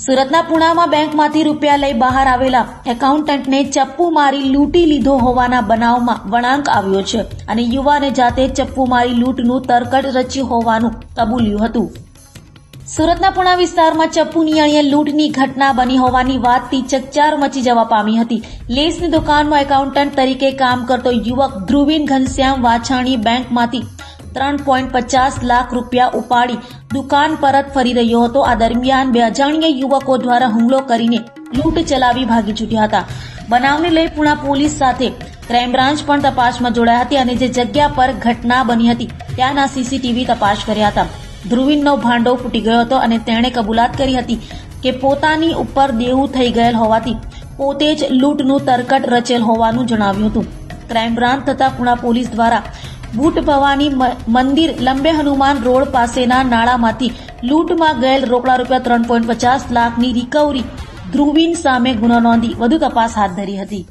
સુરતના પુણામાં બેંકમાંથી રૂપિયા લઈ બહાર આવેલા એકાઉન્ટન્ટને ચપ્પુ મારી લૂંટી લીધો હોવાના બનાવમાં વળાંક આવ્યો છે અને યુવાને જાતે ચપ્પુ મારી લૂંટનું તરકટ રચ્યું હોવાનું કબૂલ્યું હતું। સુરતના પુણા વિસ્તારમાં ચપ્પુની અણીએ લૂંટની ઘટના બની હોવાની વાતથી ચકચાર મચી જવા પામી હતી। લેસની દુકાનમાં એકાઉન્ટન્ટ તરીકે કામ કરતો યુવક ધ્રુવીન ઘનશ્યામ વાછાણી બેંકમાંથી 3.50 લાખ રૂપિયા ઉપાડી દુકાન પરત ફરી રહ્યો હતો। આ દરમિયાન બે અજાણ્યા યુવકો દ્વારા હુમલો કરીને લૂંટ ચલાવી ભાગી છૂટ્યા હતા। બનાવને લઈ પુણા પોલીસ સાથે ક્રાઇમ બ્રાન્ચ પણ તપાસમાં જોડાઈ હતી અને જે જગ્યા પર ઘટના બની હતી ત્યાંના સીસીટીવી તપાસ કર્યા હતા। ધ્રુવીનનો ભાંડો ફૂટી ગયો હતો અને તેણે કબૂલાત કરી હતી કે પોતાની ઉપર દેવું થઈ ગયેલ હોવાથી પોતે જ લૂંટનું તરકટ રચેલ હોવાનું જણાવ્યું હતું। ક્રાઇમ બ્રાન્ચ તથા પુણા પોલીસ દ્વારા બુટ ભવાની મંદિર લંબે હનુમાન રોડ પાસેના નાળામાંથી લૂંટમાં ગયેલ રોકડા રૂપિયા 3.50 લાખની રિકવરી ધ્રુવીન સામે ગુનો નોંધી વધુ તપાસ હાથ ધરી હતી।